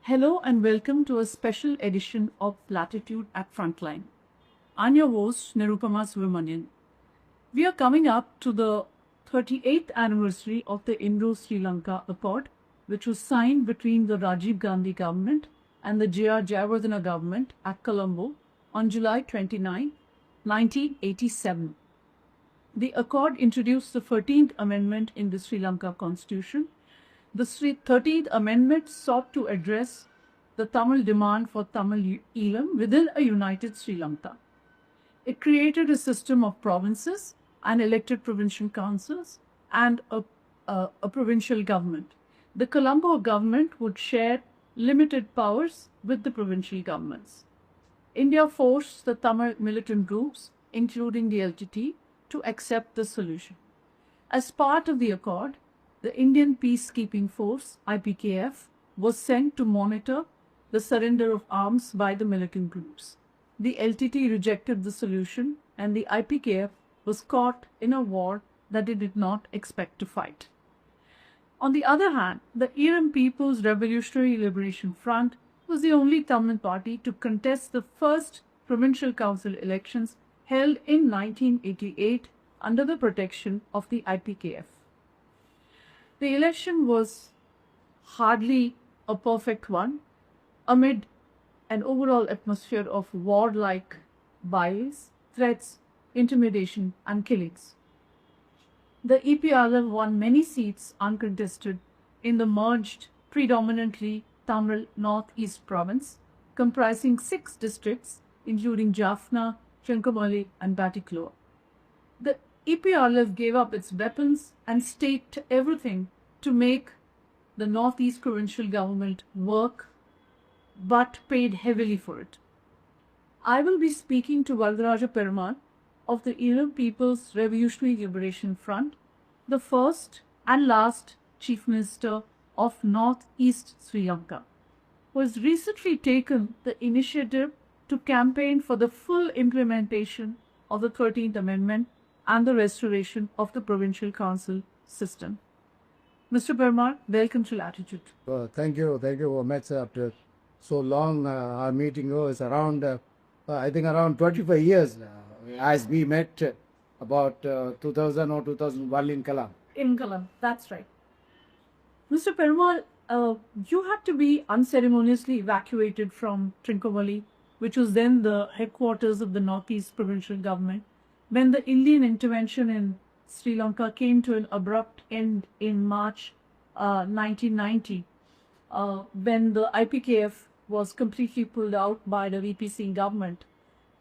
Hello and welcome to a special edition of Latitude at Frontline. I'm your host, Nirupama Subramanian. We are coming up to the 38th anniversary of the Indo-Sri Lanka Accord, which was signed between the Rajiv Gandhi government and the J.R. Jayawardena government at Colombo on July 29, 1987. The accord introduced the 13th Amendment in the Sri Lanka Constitution. The 13th Amendment sought to address the Tamil demand for Tamil Eelam within a united Sri Lanka. It created a system of provinces and elected provincial councils and a provincial government. The Colombo government would share limited powers with the provincial governments. India forced the Tamil militant groups, including the LTT, to accept the solution. As part of the accord, the Indian Peacekeeping Force, IPKF, was sent to monitor the surrender of arms by the militant groups. The LTT rejected the solution and the IPKF was caught in a war that it did not expect to fight. On the other hand, the Eelam People's Revolutionary Liberation Front was the only Tamil party to contest the first provincial council elections held in 1988 under the protection of the IPKF. The election was hardly a perfect one amid an overall atmosphere of war-like violence, threats, intimidation and killings. The EPRL won many seats uncontested in the merged, predominantly Tamil Northeast province, comprising 6 districts including Jaffna, Trincomalee and Batticaloa. The EPRLF gave up its weapons and staked everything to make the Northeast provincial government work, but paid heavily for it. I will be speaking to Varadaraja Perumal of the Eelam People's Revolutionary Liberation Front, the first and last Chief Minister of Northeast Sri Lanka, who has recently taken the initiative to campaign for the full implementation of the 13th Amendment and the restoration of the provincial council system. Mr. Perumal, welcome to Latitude. Thank you very much. After so long, our meeting was around, I think around 25 years as we met about 2000 or 2001 in Kalam. In Kalam, that's right. Mr. Perumal, you had to be unceremoniously evacuated from Trincomalee, which was then the headquarters of the Northeast provincial government, when the Indian intervention in Sri Lanka came to an abrupt end in March 1990, when the IPKF was completely pulled out by the VP Singh government.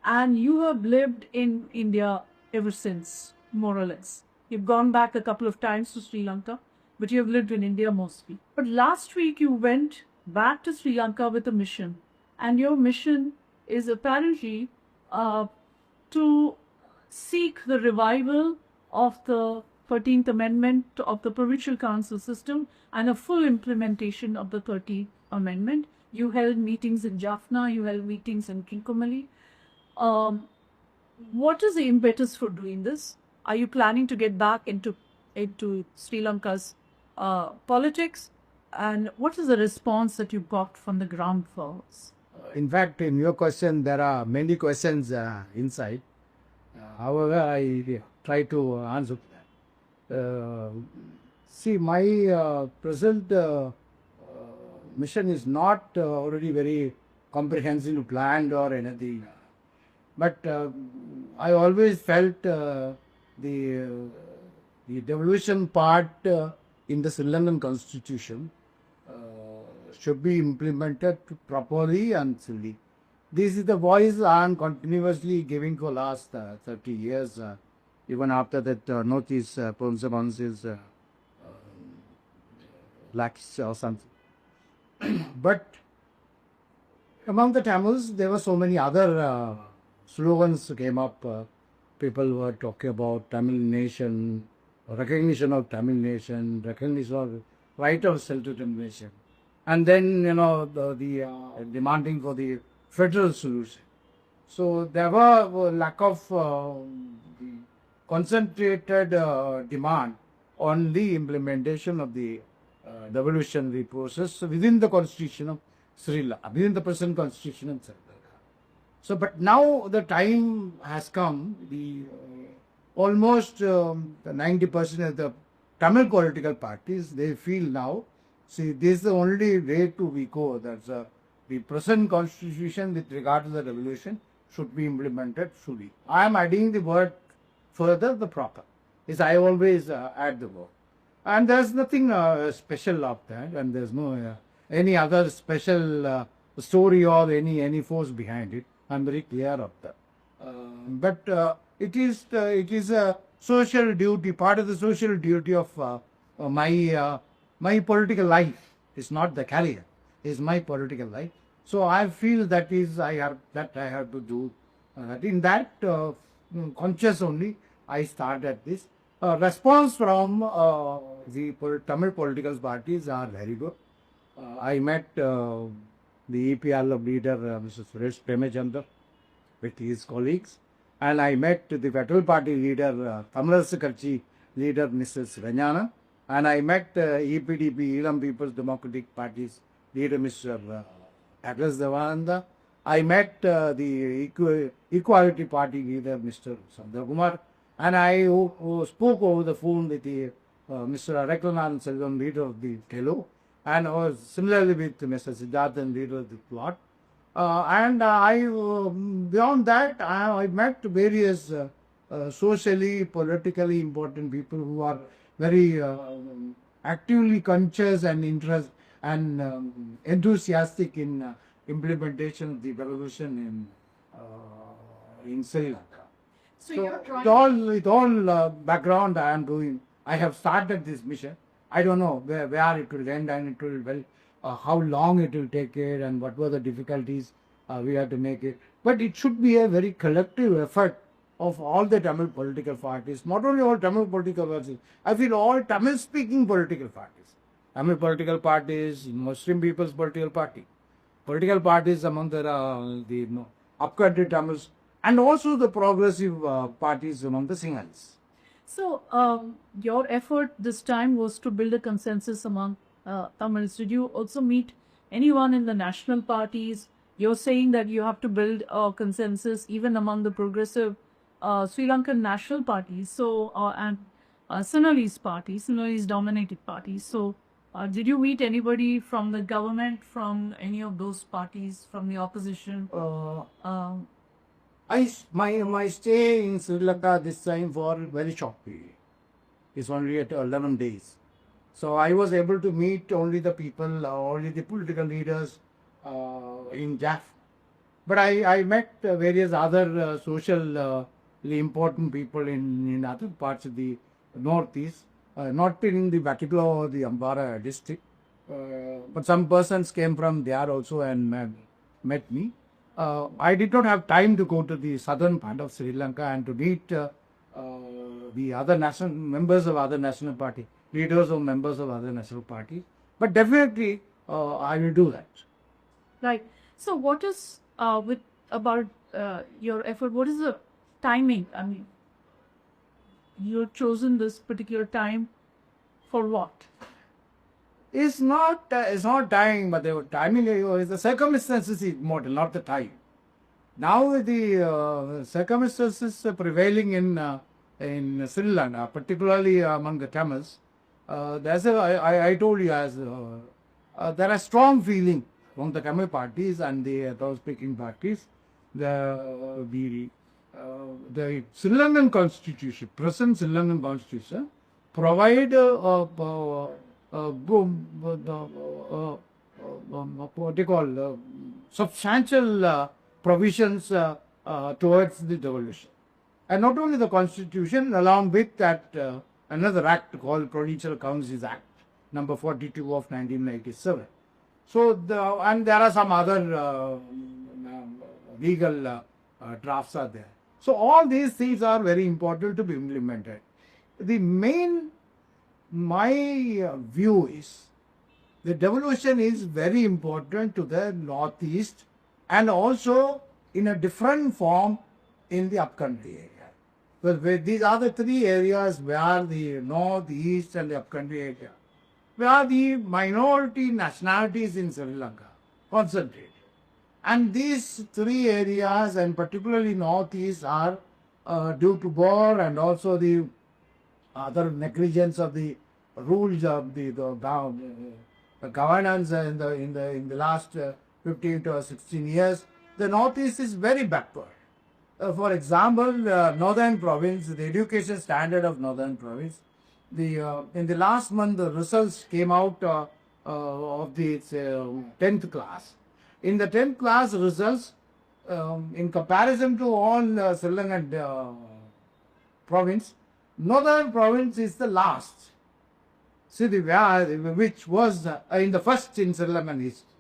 And you have lived in India ever since, more or less. You've gone back a couple of times to Sri Lanka, but you have lived in India mostly. But last week you went back to Sri Lanka with a mission, and your mission is apparently to seek the revival of the 13th Amendment of the Provincial Council system and a full implementation of the 13th Amendment. You held meetings in Jaffna, you held meetings in Trincomalee. What is the impetus for doing this? Are you planning to get back into Sri Lanka's politics? And what is the response that you got from the ground force? In fact, in your question, there are many questions inside. However, I try to answer that. See, my present mission is not already very comprehensive planned or anything. But I always felt the devolution part in the Sri Lankan constitution should be implemented properly and fully. This is the voice I am continuously giving for last 30 years, even after that Northeast Provincial Council's lacks or something. But among the Tamils, there were so many other slogans came up. People were talking about Tamil nation, recognition of Tamil nation, recognition of right of self-determination. And then, the demanding for the federal solution. So there were lack of the concentrated demand on the implementation of the devolutionary process within the constitution of Sri Lanka, within the present constitution in Sri Lanka. So, but now the time has come, the almost 90% of the Tamil political parties, they feel now, see, this is the only way to we go. That's the present constitution with regard to the revolution should be implemented fully. I am adding the word further, the proper. Is I always add the word. And there's nothing special of that, and there's no any other special story or any force behind it. I'm very clear of that. But it is a social duty, part of the social duty of my political life. It's not the career; it's my political life. So I feel that I have to do that. In that conscious only, I started this. Response from the Tamil political parties are very good. I met the EPRL leader, Mr. Suresh Premachandra, with his colleagues, and I met the Federal Party leader, Tamil Arasu Katchi leader, Mrs. Rajana, and I met EPDP, Elam People's Democratic Party's leader, Mr. Agnes Devananda. I met the Equality Party leader, Mr. Sandra Kumar, and I spoke over the phone with the Mr. Areklanan Selvam, leader of the TELO, and was similarly with Mr. Siddharthan, leader of the plot. Beyond that, I met various socially, politically important people who are very actively conscious and interest and enthusiastic in implementation of the revolution in Sri Lanka. So you're trying. With all background I am doing, I have started this mission. I don't know where it will end, and it will how long it will take it, and what were the difficulties we have to make it. But it should be a very collective effort of all the Tamil political parties, not only all Tamil political parties. I feel all Tamil-speaking political parties, Tamil political parties, Muslim People's Political parties among the upcountry Tamils, and also the progressive parties among the Sinhalese. So, your effort this time was to build a consensus among Tamils. Did you also meet anyone in the national parties? You're saying that you have to build a consensus even among the progressive Sri Lankan national parties. So, and Sinhalese parties, Sinhalese dominated parties. So, did you meet anybody from the government, from any of those parties, from the opposition? My stay in Sri Lanka this time for a very short period. It's only at 11 days. So I was able to meet only the people, only the political leaders in Jaffna. But I met various other socially important people in other parts of the northeast, not in the Batticaloa or the Ambara district. But some persons came from there also and met me. I did not have time to go to the southern part of Sri Lanka and to meet the other national members of other national party, leaders or members of other national parties. But definitely, I will do that. Right. So, what is about your effort? What is the timing? I mean, you've chosen this particular time for what? It's not time, but the timing is the circumstances is model, not the time. Now the circumstances prevailing in Sri Lanka, particularly among the Tamils, I told you there are strong feeling among the Tamil parties and the Tamil-speaking parties. The Sri Lankan constitution, present Sri Lankan constitution, provide what they call substantial provisions towards the devolution. And not only the constitution, along with that another act called Provincial Councils Act, number 42 of 1997. So, and there are some other legal drafts are there. So, all these things are very important to be implemented. My view is the devolution is very important to the northeast and also in a different form in the upcountry area. Because these are the three areas where the north, the east and the upcountry area, where the minority nationalities in Sri Lanka concentrated. And these three areas, and particularly northeast, are due to war and also the other negligence of the rules of the governance in the last 15 to 16 years. The northeast is very backward. For example, northern province, the education standard of northern province, in the last month the results came out of the 10th class. In the 10th class results, in comparison to all Sri Lankan province, northern province is the last. See, which was in the first in Sri Lankan history.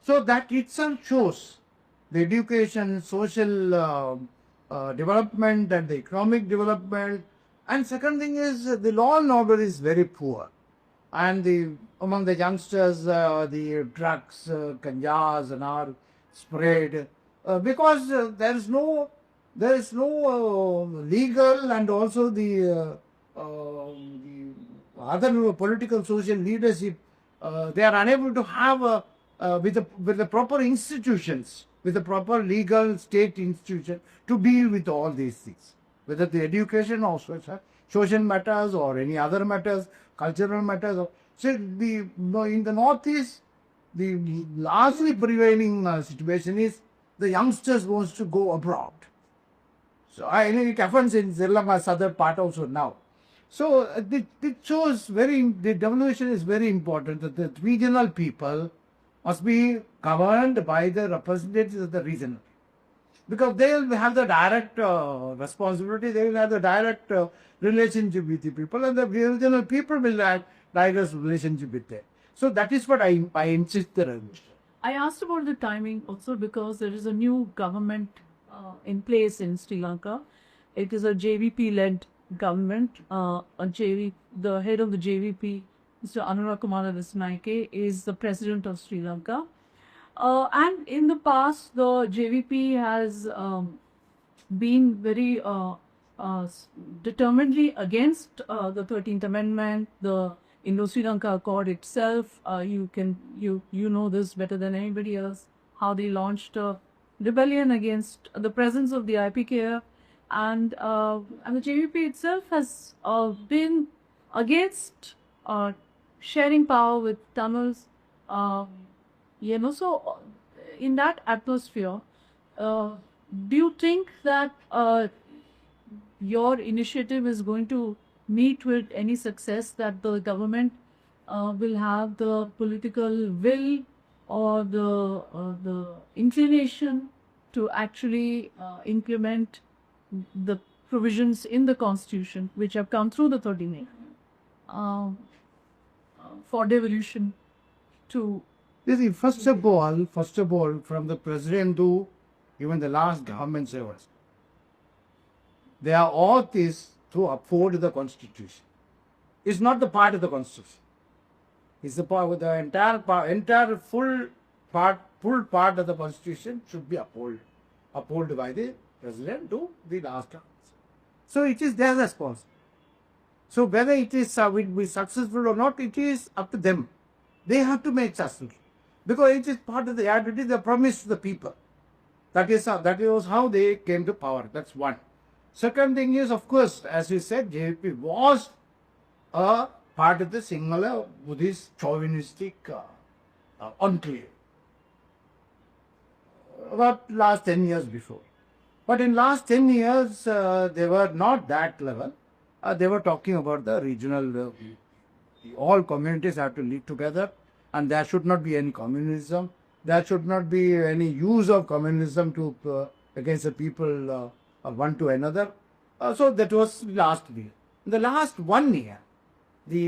So that itself shows the education, social development and the economic development. And second thing is the law and order is very poor. And among the youngsters, the drugs, ganjas and all spread because there is no legal and also the other political social leadership. They are unable to have with the proper institutions, with the proper legal state institution to deal with all these things, whether the education or social matters or any other matters, cultural matters. So in the northeast, the largely prevailing situation is the youngsters wants to go abroad. So it happens in Sri Lanka, southern part also now. So it shows the devolution is very important, that the regional people must be governed by the representatives of the region. Because they will have the direct responsibility, they will have the direct relationship with the people, and the regional people will have direct relationship with them. So that is what I insist the I asked about the timing also because there is a new government in place in Sri Lanka. It is a JVP-led government. The head of the JVP, Mr. Anura Kumara Dissanayake, is the president of Sri Lanka. And in the past, the JVP has been very determinedly against the 13th Amendment, the Indo-Sri Lanka Accord itself. You know this better than anybody else, how they launched a rebellion against the presence of the IPKF, and the JVP itself has been against sharing power with Tamils. So in that atmosphere, do you think that your initiative is going to meet with any success, that the government will have the political will or the inclination to actually implement the provisions in the constitution which have come through the 13th for devolution to... First of all, from the president to even the last government servers, their oath is to uphold the constitution. It's not the part of the constitution. It's the part with the entire full part of the constitution should be upheld by the president to the last government. So it is their response. So whether it is will be successful or not, it is up to them. They have to make successful, because it is part of the identity they promised the people. That was how they came to power. That's one. Second thing is, of course, as you said, JVP was a part of the Sinhala Buddhist chauvinistic enclave about last 10 years before. But in last 10 years, they were not that level. They were talking about the regional, all communities have to live together, and there should not be any communism. There should not be any use of communism to against the people one to another. So that was last year. In the last 1 year,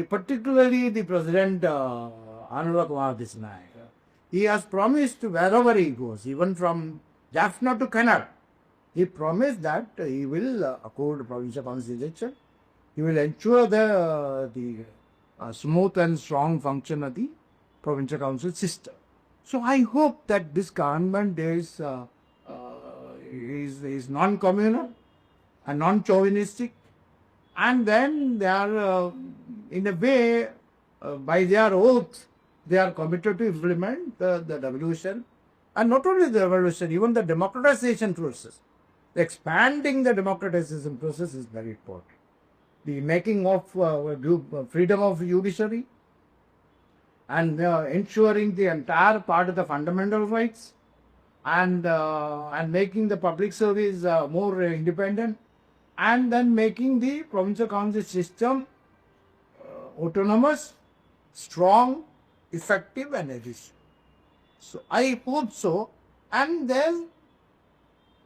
particularly the President Anura Kumara Dissanayake, he has promised wherever he goes, even from Jaffna to Kannada, he promised that he will accord provincial council election. He will ensure the smooth and strong function of the provincial council system. So I hope that this government is non-communal and non-chauvinistic, and then they are in a way by their oath They are committed to implement the devolution, and not only the devolution, even the democratization process. Expanding the democratization process is very important. The making of freedom of judiciary, and ensuring the entire part of the fundamental rights, and making the public service more independent, and then making the provincial council system autonomous, strong, effective, and efficient. So I hope so, and then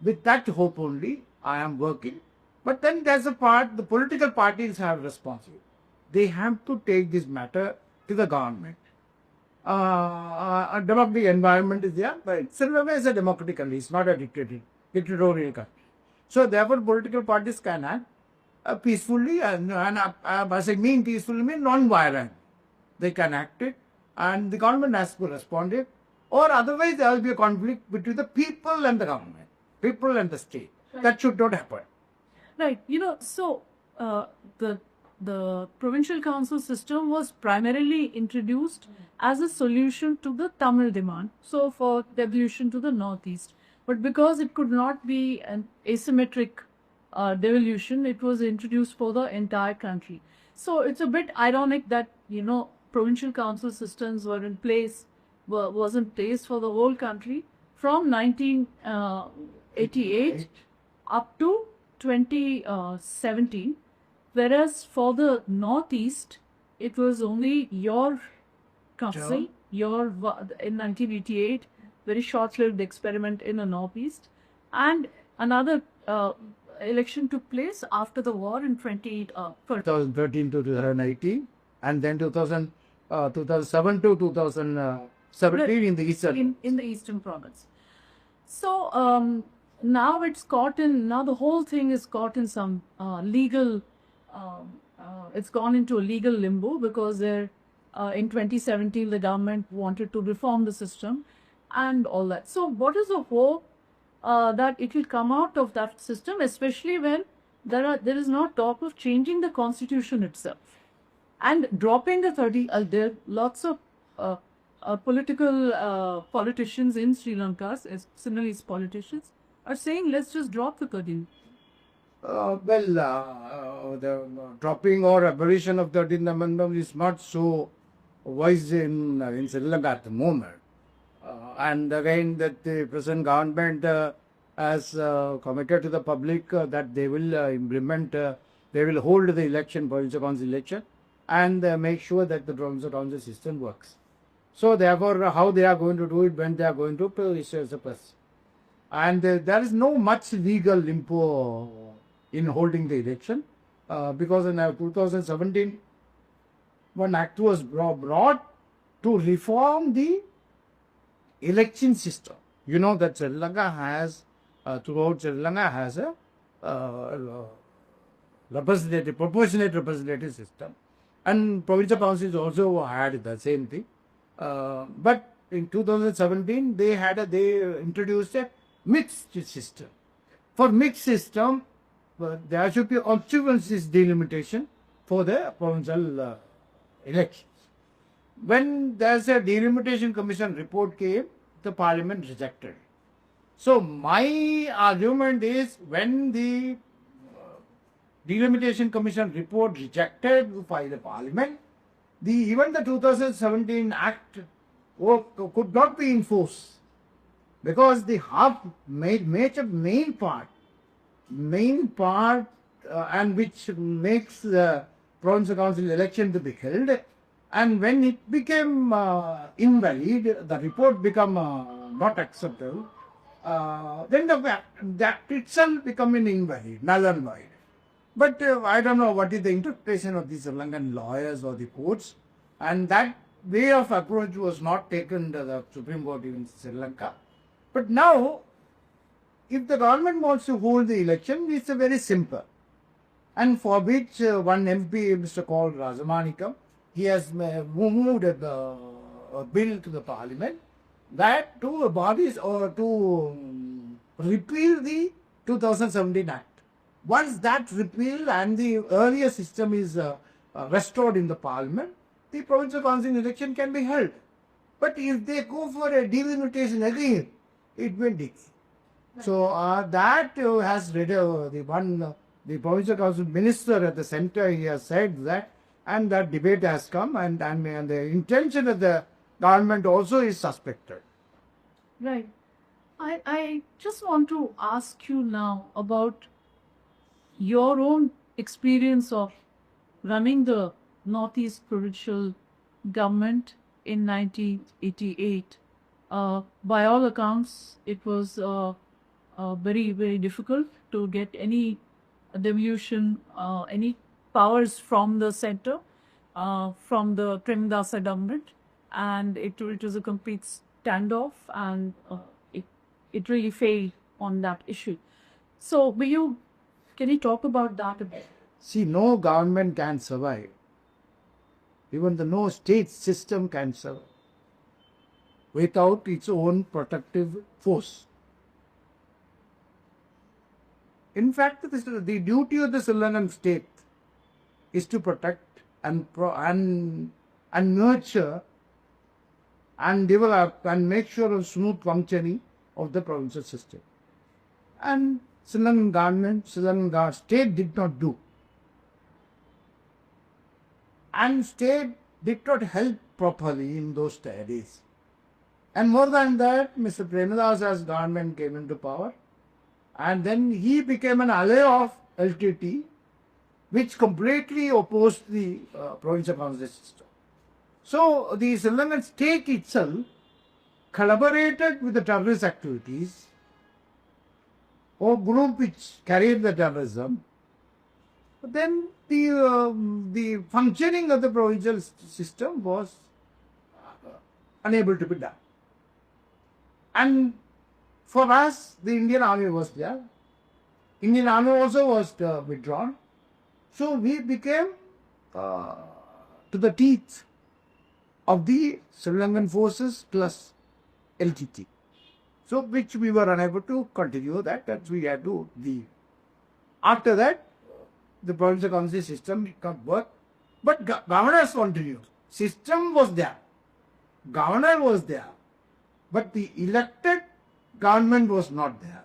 with that hope only I am working. But then there's a part, the political parties have responsibility. They have to take this matter to the government. A democratic environment is there, but Sri Lanka is a democratic country, it's not a dictatorial country. So therefore political parties can act peacefully, and as I mean peacefully, mean non-violent. They can act it, and the government has to respond it, or otherwise there will be a conflict between the people and the government, people and the state. Right. That should not happen. Right. So the provincial council system was primarily introduced as a solution to the Tamil demand, so for devolution to the northeast. But because it could not be an asymmetric devolution, it was introduced for the entire country. So it's a bit ironic that provincial council systems were in place, was in place for the whole country from 1988 up to 2017, whereas for the northeast it was only your council, in 1988, very short-lived experiment in the northeast, and another election took place after the war in 2013 to 2018, and then 2007 to 2017 in the eastern. In the eastern province. So now it's caught in, now the whole thing is caught in some legal, it's gone into a legal limbo, because in 2017 the government wanted to reform the system and all that. So what is the hope that it will come out of that system, especially when there is no talk of changing the constitution itself and dropping the 30? There are lots of politicians in Sri Lanka, Sinhalese politicians, are saying let's just drop the 13. The dropping or abolition of the 13th Amendment is not so wise in Sri Lanka at the moment. And again, that the present government has committed to the public that they will implement, they will hold the election, provincial council election, and make sure that the provincial council system works. So therefore, how they are going to do it, when they are going to is a plus. And there is no much legal limbo in holding the election, because in 2017, one act was brought to reform the election system. You know that Sri Lanka has, throughout Sri Lanka has a proportionate representative system, and provincial councils also had the same thing. But in 2017, they introduced a mixed system. For mixed system, there should be observances delimitation for the provincial elections. When there's a delimitation commission report came, the parliament rejected. So my argument is, when the delimitation commission report rejected by the parliament, even the 2017 act could not be enforced, because the main part and which makes the provincial council election to be held, and when it became invalid, the report become not acceptable, then the act itself become invalid, null and void. But I don't know what is the interpretation of the Sri Lankan lawyers or the courts, and that way of approach was not taken to the Supreme Court in Sri Lanka. But now, if the government wants to hold the election, it's very simple, and for which one MP, Mr. called Rajamanikam, he has moved a bill to the parliament that to abolish or to repeal the 2017 act. Once that repeal and the earlier system is restored in the parliament, the provincial council election can be held. But if they go for a delimitation again, it will decay. So that has read the provincial council minister at the center. He has said that, and that debate has come, and the intention of the government also is suspected. Right. I just want to ask you now about your own experience of running the Northeast Provincial Government in 1988. By all accounts, it was very, very difficult to get any devolution, any powers from the center, from the Premdasa government, and it was a complete standoff, and it really failed on that issue. So, can you talk about that a bit? See, no government can survive. Even the no state system can survive without its own protective force. In fact, the duty of the Sri Lankan state is to protect and nurture and develop and make sure of smooth functioning of the provincial system. And Sri Lankan government, Sri Lankan state did not do. And state did not help properly in those days. And more than that, Mr. Premadasa's government came into power, and then he became an ally of LTT, which completely opposed the provincial council system. So the Sri Lankan state itself collaborated with the terrorist activities or group which carried the terrorism. But then the functioning of the provincial system was unable to be done. And for us, the Indian Army was there. Indian Army also was withdrawn. So we became to the teeth of the Sri Lankan forces plus LTT. So which we were unable to continue that we had to leave. After that, the provincial council system did not work, but governors continued. System was there, governor was there, but the elected government was not there.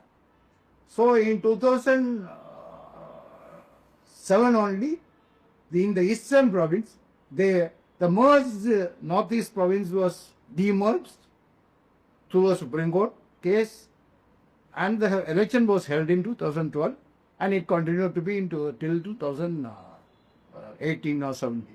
So in 2007 only, in the eastern province, the merged northeast province was demerged through a Supreme Court case, and the election was held in 2012, and it continued to be till 2018 or 17.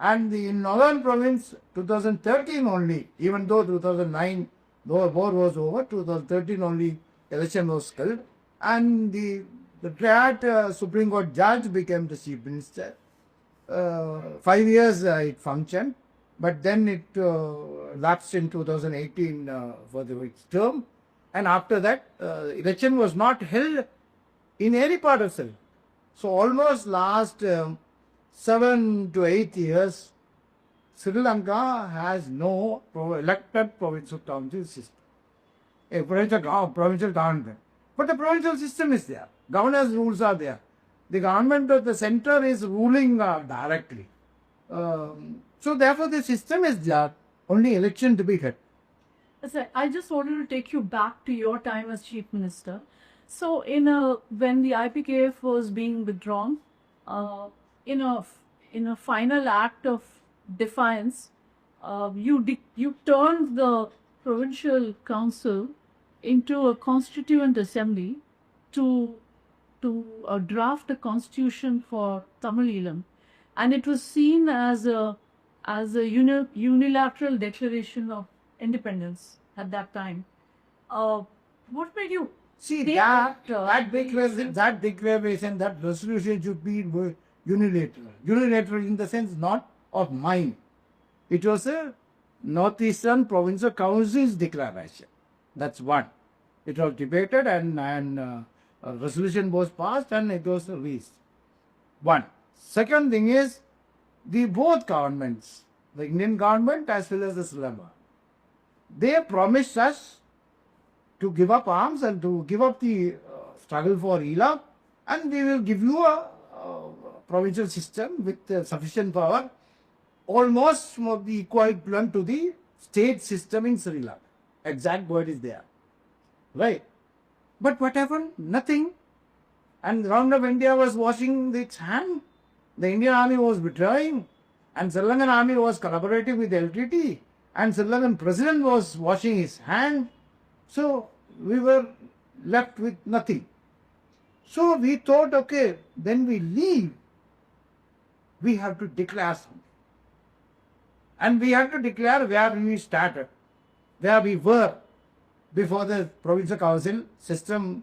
And in northern province, 2013 only, even though 2009, the war was over, 2013 only election was held, and the retired Supreme Court judge became the chief minister. 5 years it functioned, but then it lapsed in 2018 for its term, and after that election was not held in any part of Sri Lanka. So almost last 7 to 8 years, Sri Lanka has no elected provincial council system, a provincial government. But the provincial system is there. Governor's rules are there. The government of the center is ruling directly. So therefore the system is there, only election to be held. I just wanted to take you back to your time as chief minister. So when the IPKF was being withdrawn, in a final act of defiance, you turned the provincial council into a constituent assembly to draft a constitution for Tamil Eelam, and it was seen as a unilateral declaration of independence at that time. What made you see that declaration, that resolution should be unilateral. Unilateral in the sense not of mine. It was a Northeastern Provincial Council's declaration. That's one. It was debated and a resolution was passed and it was released. One. Second thing is, both governments, the Indian government as well as the Sri Lanka, they promised us to give up arms and to give up the struggle for Eelam, and we will give you a provincial system with sufficient power, almost equivalent to the state state system in Sri Lanka. Exact word is there. Right. But what happened? Nothing. And the government of India was washing its hand. The Indian army was withdrawing. And Sri Lankan army was collaborating with LTT. And Sri Lankan president was washing his hand. So we were left with nothing. So we thought, okay, then we leave. We have to declare something. And we have to declare where we started, where we were before the provincial council system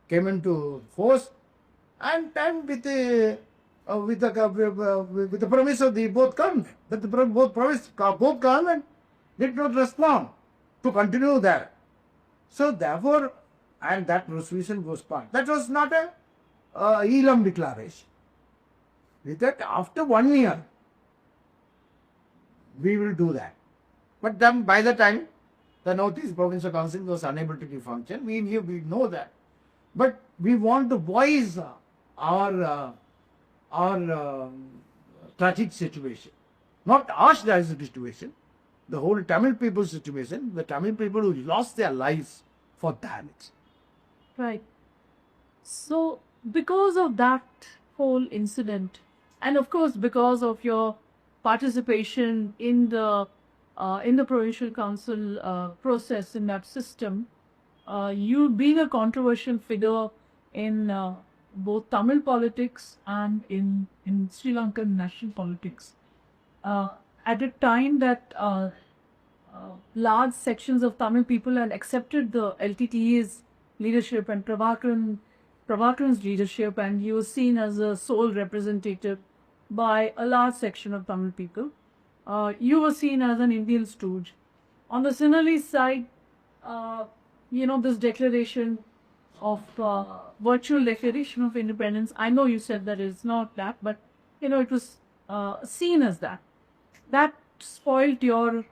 came into force, and with the promise of the both government, that the both government did not respond to continue that. So therefore, and that resolution was passed. That was not a Elam declaration. With that, after 1 year, we will do that. But then by the time the Northeast Provincial Council was unable to function, we know that. But we want to voice our tragic situation. Not our situation, the whole Tamil people's situation, the Tamil people who lost their lives for damage. Right. So, because of that whole incident, and of course because of your participation in the provincial council process in that system, you being a controversial figure in both Tamil politics and in Sri Lankan national politics, at a time that large sections of Tamil people had accepted the LTTE's leadership and Prabhakaran's leadership, and he was seen as a sole representative by a large section of Tamil people. You were seen as an Indian stooge. On the Sinhalese side, this declaration of virtual declaration of independence, I know you said that it's not that, but it was seen as that. That spoiled your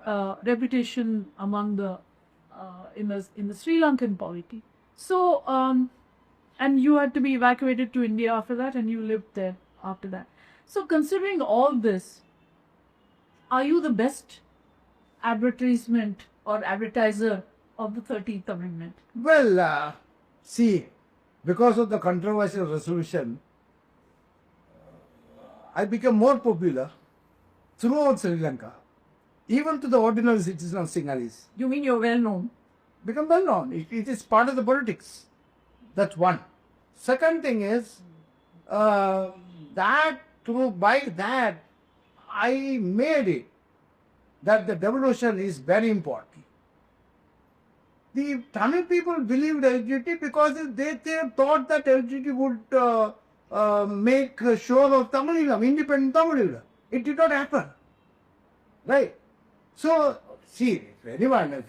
reputation among the in the Sri Lankan polity. So, and you had to be evacuated to India after that, and you lived there after that. So, considering all this, are you the best advertisement or advertiser of the 13th Amendment? Well, see, because of the controversial resolution, I became more popular throughout Sri Lanka, even to the ordinary citizen of Sinhalese. You mean you're well known? Become well known. It is part of the politics. That's one. Second thing is by that I made it that the devolution is very important. The Tamil people believed LGT because they thought that LGT would make sure of Tamilism, independent Tamilism. It did not happen. Right? So, see, if anyone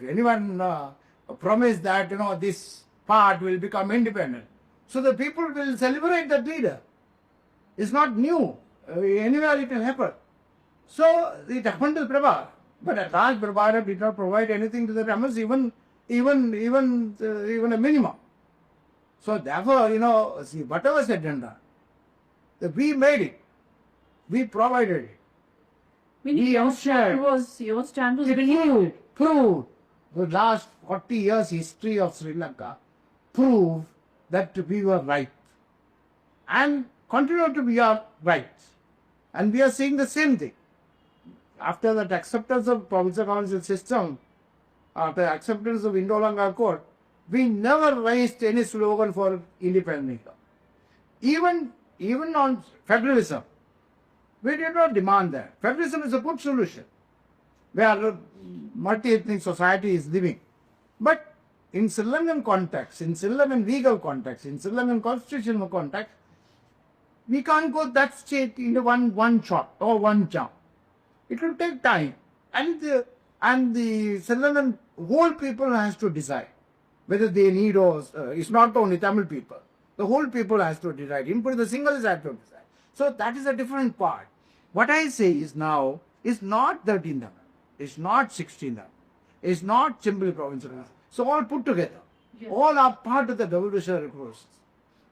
promised that, this part will become independent, so the people will celebrate that leader. It's not new. Anywhere it will happen. So, it happened to Prabha. But at last, Prabha did not provide anything to the Tamils, even a minimum. So, therefore, see, whatever said and done, we made it. We provided it. Meaning your stand was proved the last 40 years history of Sri Lanka proved that we were right and continue to be right. And we are seeing the same thing. After that acceptance of provincial council system, after acceptance of Indo-Lanka Accord, we never raised any slogan for independence. Even on federalism, we did not demand that. Federalism is a good solution where multi-ethnic society is living. But in Sri Lankan context, in Sri Lankan legal context, in Sri Lankan constitutional context, we can't go that straight into one shot or one jump. It will take time. And the Sri Lankan whole people has to decide whether they need or it's not only Tamil people. The whole people has to decide. Even the Sinhalese have to decide. So that is a different part. What I say is now is not 13th Amendment. It's not 16th Amendment. It's not Chimbili Provincial. So all put together. Yes. All are part of the devolutionary process.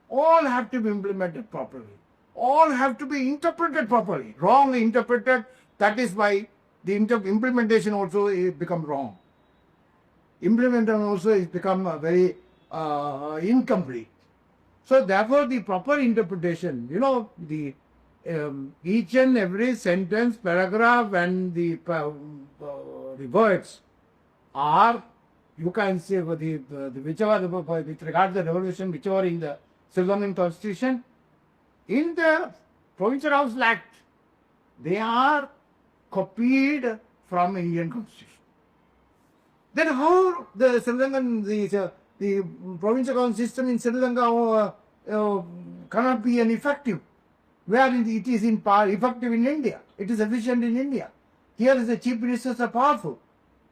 All have to be implemented properly. All have to be interpreted properly. Wrongly interpreted, that is why the implementation also is become wrong. Implementation also is become very incomplete. So therefore, the proper interpretation, the each and every sentence, paragraph, and the words are, you can say, whichever with regard to the revolution, whichever in the Sri Lankan constitution, in the Provincial Council Act, they are copied from Indian constitution. Then how the Sri Lankan, the provincial council system in Sri Lanka cannot be an effective, where it is in power, effective in India. It is efficient in India. Here is the chief ministers are powerful.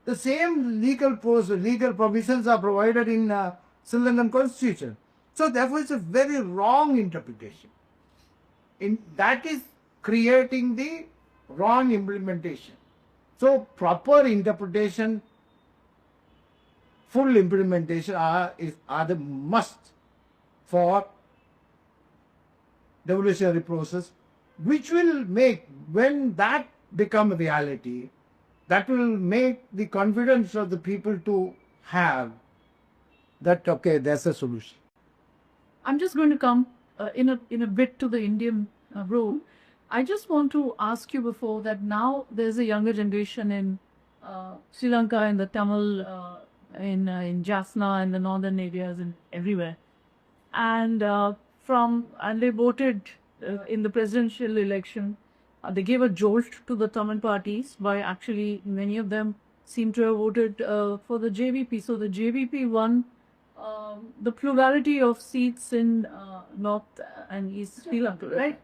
The same legal provisions are provided in Sri Lankan constitution. So therefore, it's a very wrong interpretation. That is creating the wrong implementation. So proper interpretation, full implementation are the must for revolutionary process, which will make, when that become a reality, that will make the confidence of the people to have that, okay, there's a solution. I'm just going to come in a bit to the Indian role. I just want to ask you before that now there's a younger generation in Sri Lanka, in the Tamil, in Jaffna and the northern areas and everywhere, and they voted in the presidential election. They gave a jolt to the Tamil parties by actually, many of them seem to have voted for the JVP. So the JVP won the plurality of seats in North and East Sri Lanka, right?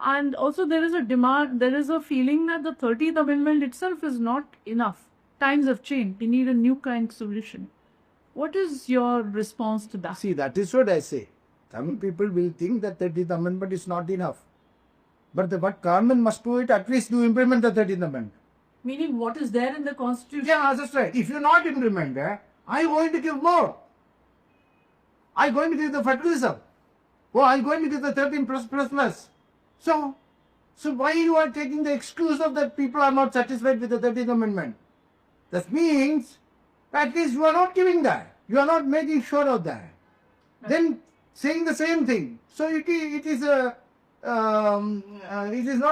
And also there is a demand, there is a feeling that the 13th Amendment itself is not enough. Times have changed. We need a new kind of solution. What is your response to that? See, that is what I say. Tamil people will think that 13th Amendment is not enough. But what government must do it, at least to implement the 13th Amendment. Meaning what is there in the constitution? Yeah, that's right. If you not implement that, I'm going to give more. I'm going to give the federalism. Oh, I'm going to give the 13 plus. So why you are taking the excuse of that people are not satisfied with the 13th Amendment? That means at least you are not giving that. You are not making sure of that. Right. Then saying the same thing. So it is not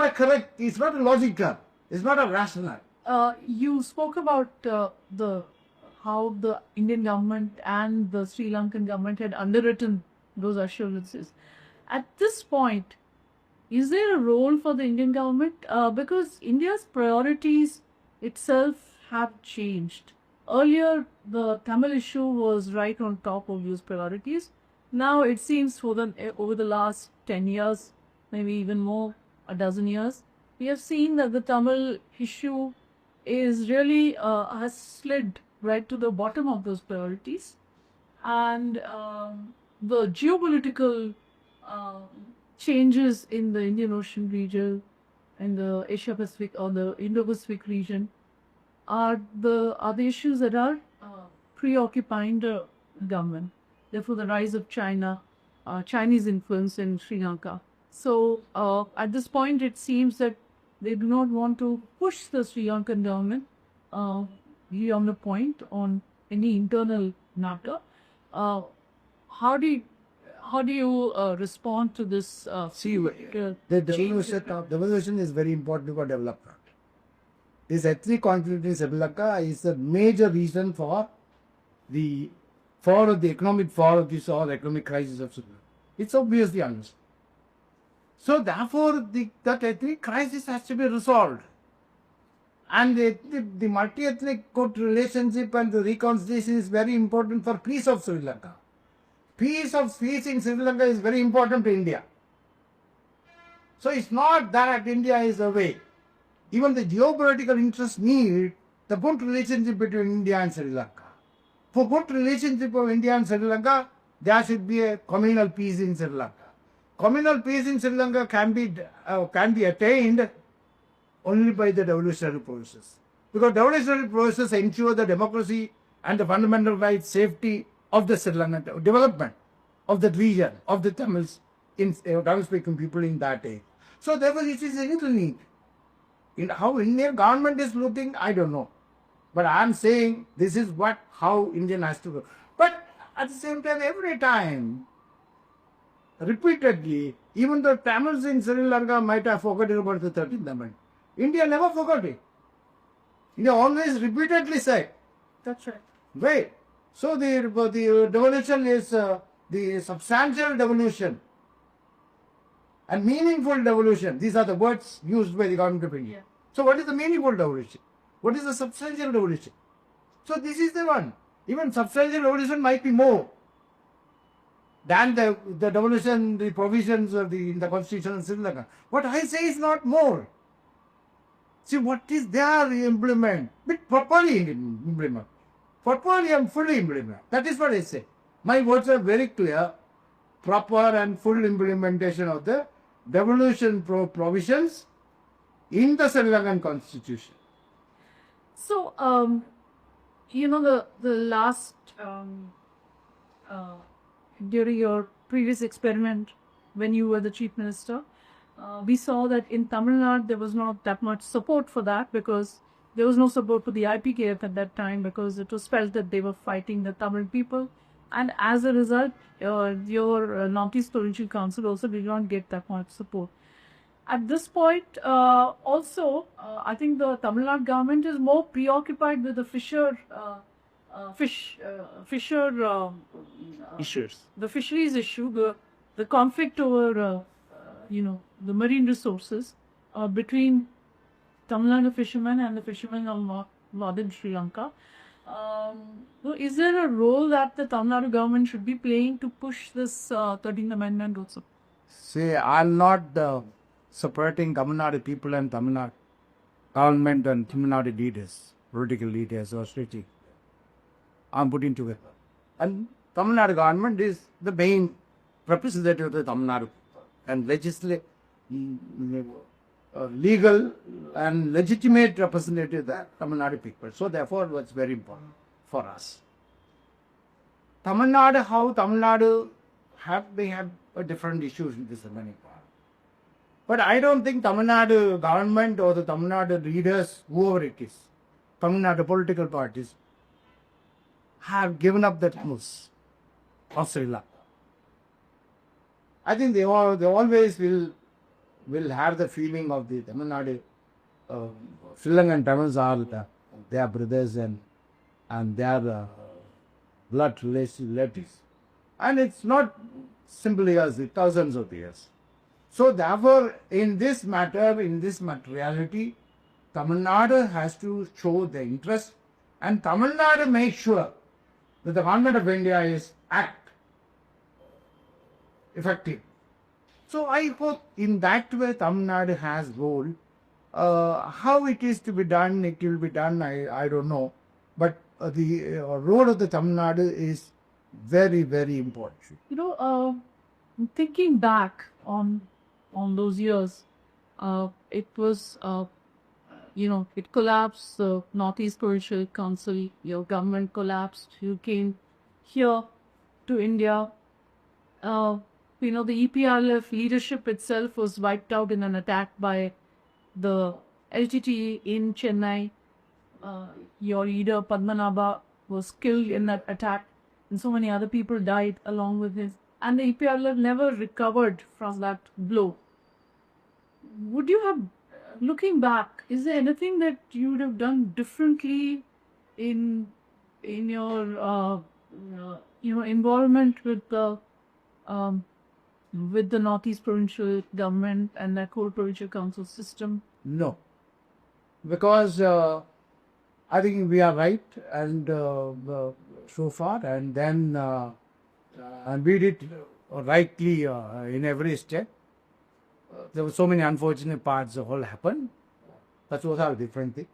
a correct, it's not a logical, it's not a rational. You spoke about how the Indian government and the Sri Lankan government had underwritten those assurances. At this point, is there a role for the Indian government? Because India's priorities itself have changed. Earlier, the Tamil issue was right on top of those priorities. Now, it seems over the last 10 years, maybe even more, a dozen years, we have seen that the Tamil issue is really has slid right to the bottom of those priorities. And the geopolitical changes in the Indian Ocean region, in the Asia Pacific or the Indo-Pacific region are the issues that are preoccupying the government. Therefore, the rise of China, Chinese influence in Sri Lanka. So at this point, it seems that they do not want to push the Sri Lankan government beyond the point on any internal matter. How do you respond to this? See, the devolution is very important for development. This ethnic conflict in Sri Lanka is a major reason for the economic fall of this or economic crisis of Sri Lanka. It's obviously understood. So therefore, that ethnic crisis has to be resolved. And the multi-ethnic relationship and the reconciliation is very important for peace of Sri Lanka. Peace in Sri Lanka is very important to India. So it's not that India is away. Even the geopolitical interests need the good relationship between India and Sri Lanka. For good relationship of India and Sri Lanka, there should be a communal peace in Sri Lanka. Communal peace in Sri Lanka can be attained only by the devolutionary process. Because devolutionary process ensure the democracy and the fundamental rights, safety of the Sri Lankan development of that region, of the Tamils, Tamil-speaking people in that age. So therefore it is interlinked. In how Indian government is looking, I don't know. But I am saying this is how Indian has to go. But at the same time, every time, repeatedly, even though Tamils in Sri Lanka might have forgotten about the 13th Amendment, India never forgot it. India always repeatedly said, That's right. wait. So the devolution is the substantial devolution and meaningful devolution. These are the words used by the government of India. Yeah. So what is the meaningful devolution? What is the substantial devolution? So this is the one. Even substantial devolution might be more than the devolution, the provisions of in the constitution of Sri Lanka. What I say is not more. See, what is there implement? But properly implement. Properly and fully implement. That is what I say. My words are very clear. Proper and full implementation of the devolution provisions in the Sri Lankan constitution. So, the last during your previous experiment when you were the chief minister, we saw that in Tamil Nadu there was not that much support for that, because there was no support for the IPKF at that time, because it was felt that they were fighting the Tamil people, and as a result, your Northeast Provincial Council also did not get that much support. At this point, I think the Tamil Nadu government is more preoccupied with the Issues. the fisheries issue, the conflict over, the marine resources between Tamil Nadu fishermen and the fishermen of northern Sri Lanka. So is there a role that the Tamil Nadu government should be playing to push this 13th Amendment also? See, I'm not separating Tamil Nadu people and Tamil Nadu government and Tamil Nadu leaders, political leaders or strategy. I'm putting together. And Tamil Nadu government is the main representative of the Tamil Nadu and legal and legitimate representative of the Tamil Nadu people. So therefore, it was very important for us. Tamil Nadu they have a different issues with this amendment. But I don't think Tamil Nadu government or the Tamil Nadu leaders, whoever it is, Tamil Nadu political parties, have given up the Tamils of Sri Lanka. I think they always will have the feeling of the Tamil Nadu, Sri Lankan Tamils are their brothers and their blood relatives. And it's not simply years, it's thousands of years. So therefore, in this matter, in this materiality, Tamil Nadu has to show the interest, and Tamil Nadu make sure that the government of India is act effective. So I hope in that way Tamil Nadu has role. How it is to be done, it will be done, I don't know. But the role of the Tamil Nadu is very, very important. Thinking back on those years, it was, it collapsed, the Northeast Provincial Council, your government collapsed, you came here to India. The EPRLF leadership itself was wiped out in an attack by the LTTE in Chennai. Your leader Padmanabha was killed in that attack, and so many other people died along with him. And the EPRLF never recovered from that blow. Would you have, looking back, is there anything that you would have done differently in your involvement with the Northeast Provincial Government and that whole provincial council system? No, because I think we are right, and so far, and then and we did rightly in every step. There were so many unfortunate parts that all happened. That was a different thing.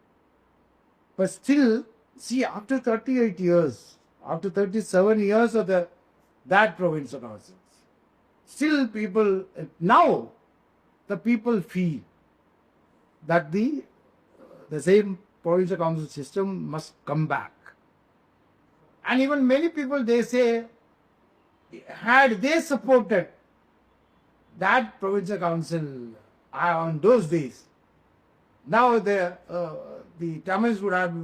But still, see, after 38 years, after 37 years of that provincial council, still people, now the people feel that the same provincial council system must come back. And even many people, they say, had they supported that provincial council on those days, Now the Tamils would have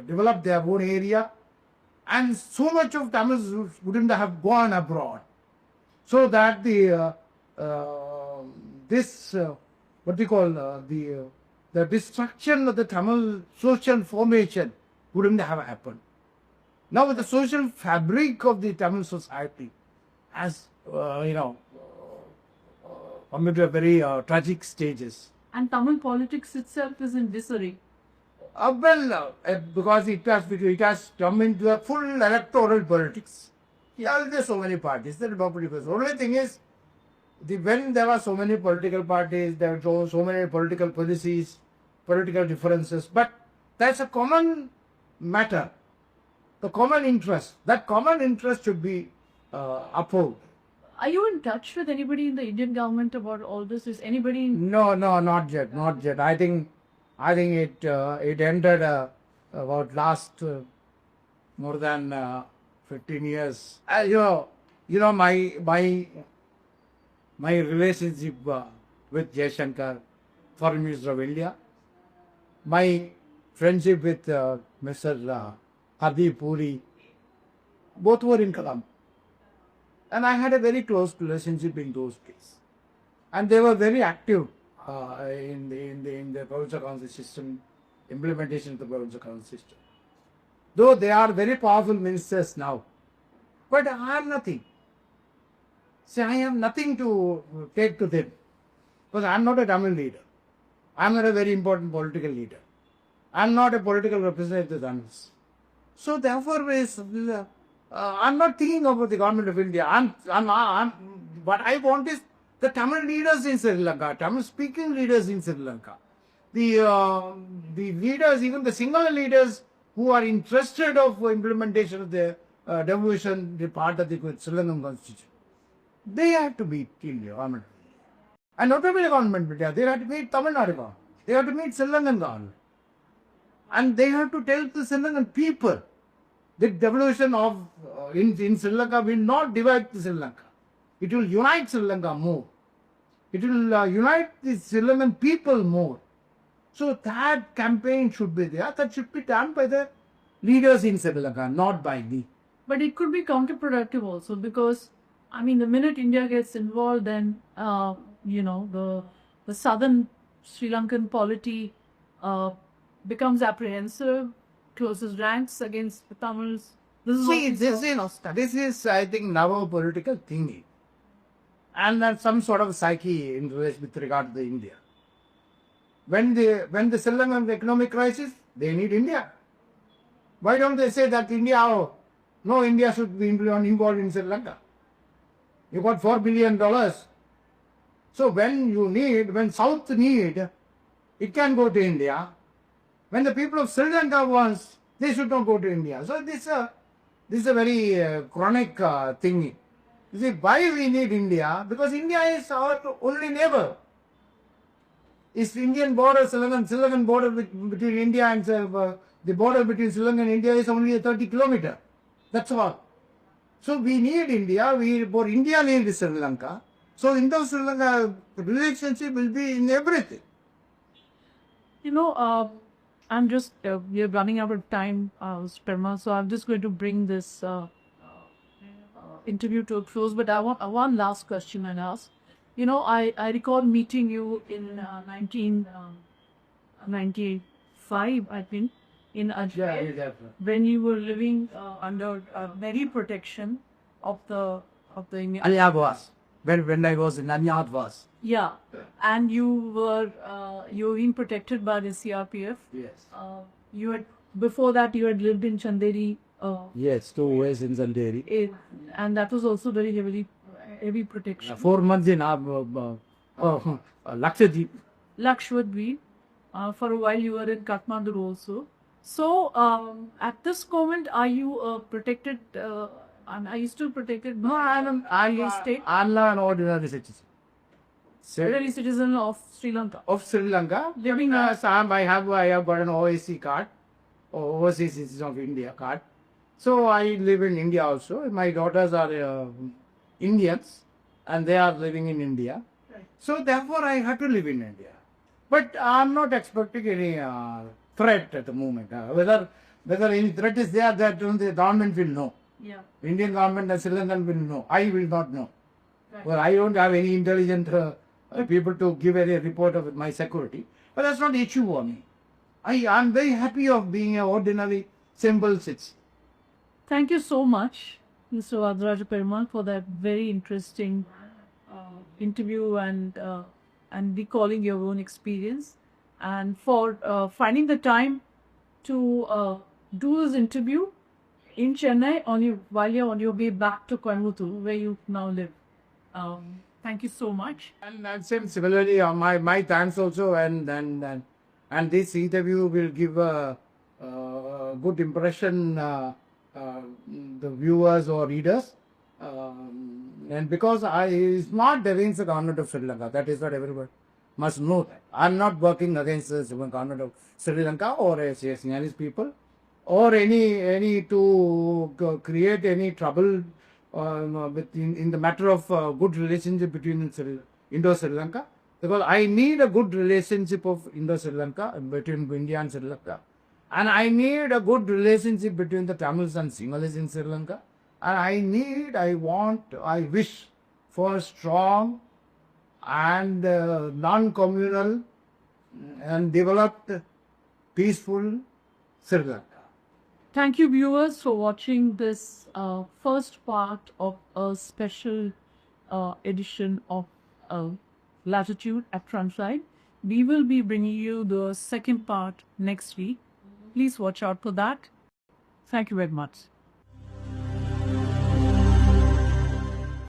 developed their own area, and so much of Tamils wouldn't have gone abroad, so that the this what we call the destruction of the Tamil social formation wouldn't have happened. Now the social fabric of the Tamil society has come into a very tragic stages. And Tamil politics itself is in disarray. Because it has come into the full electoral politics. Yeah, there are so many parties. The only thing is, when there are so many political parties, there are so many political policies, political differences, but there's a common matter, the common interest. That common interest should be upheld. Are you in touch with anybody in the Indian government about all this? Is anybody? No, not yet. I think it ended about last more than 15 years. My relationship with Jaishankar, Foreign Minister of India, my friendship with Mr. Hardeep Puri, both were in Colombo. And I had a very close relationship in those days. And they were very active in the provincial council system, implementation of the provincial council system. Though they are very powerful ministers now, but I have nothing. See, I have nothing to take to them, because I am not a Tamil leader. I am not a very important political leader. I am not a political representative of the Tamils. So therefore, I'm not thinking about the government of India. What I want is the Tamil leaders in Sri Lanka, Tamil speaking leaders in Sri Lanka, the leaders, even the single leaders who are interested of implementation of the devolution, the part of the Sri Lankan constitution. They have to meet India government. And not only the government of India, they have to meet Tamil Nadu government. They have to meet Sri Lankan government. And they have to tell the Sri Lankan people the devolution of in Sri Lanka will not divide Sri Lanka. It will unite Sri Lanka more. It will unite the Sri Lankan people more. So that campaign should be there. That should be done by the leaders in Sri Lanka, not by me. But it could be counterproductive also, because I mean, the minute India gets involved, then the southern Sri Lankan polity becomes apprehensive, closes ranks against the Tamils. This is, I think, now a political thinking, and then some sort of psyche in relation with regard to India. When the Sri Lankan economic crisis, they need India. Why don't they say that India should be involved in Sri Lanka? You got $4 billion. So when South need, it can go to India. When the people of Sri Lanka wants, they should not go to India. So this is a very chronic thing. You see, why we need India? Because India is our only neighbor. It's Indian border, Sri Lankan border between India and the border between Sri Lanka and India is only a 30 kilometer. That's all. So we need India, India needs Sri Lanka. So Indo-Sri Lanka relationship will be in everything. I'm just, we're running out of time, Sperma, so I'm just going to bring this interview to a close. But I want one last question I'll ask. I recall meeting you in 1995, I think, in Ajmer, when you were living under very protection of the Indian. Anyadwas. When I was in Anyadwas. Yeah, and you were being protected by the CRPF. Yes. Before that you had lived in Chanderi. Yes, 2 years in Chanderi. And that was also very heavy protection. 4 months in Lakshadweep. Lakshadweep. For a while you were in Kathmandu also. So at this moment, are you protected? Are you still protected? No, I'm an ordinary citizen. Ordinary citizen of Sri Lanka. Of Sri Lanka. Living I have got an OIC card, Overseas Citizen of India card. So I live in India also. My daughters are Indians, and they are living in India. Right. So therefore, I had to live in India. But I'm not expecting any threat at the moment. Whether any threat is there, that only the government will know. Yeah. Indian government and Sri Lankan will know. I will not know. Right. Well, I don't have any intelligent people to give any report of my security. But that's not the issue for me. I'm very happy of being an ordinary, simple citizen. Thank you so much, Mr. Vadraja Perumal, for that very interesting interview and recalling your own experience, and for finding the time to do this interview in Chennai while you're on your way back to Coimbatore, where you now live. Thank you so much. And same similarly, my thanks also, and this interview will give a good impression the viewers or readers, and because it's not against the government of Sri Lanka. That is what everyone must know. That I'm not working against the government of Sri Lanka or Chinese people, or any to create any trouble in the matter of good relationship between Indo-Sri Lanka, because I need a good relationship of Indo-Sri Lanka, between India and Sri Lanka, and I need a good relationship between the Tamils and Sinhalese in Sri Lanka, and I wish for strong and non-communal and developed peaceful Sri Lanka. Thank you, viewers, for watching this first part of a special edition of Latitude at Frontline. We will be bringing you the second part next week. Please watch out for that. Thank you very much.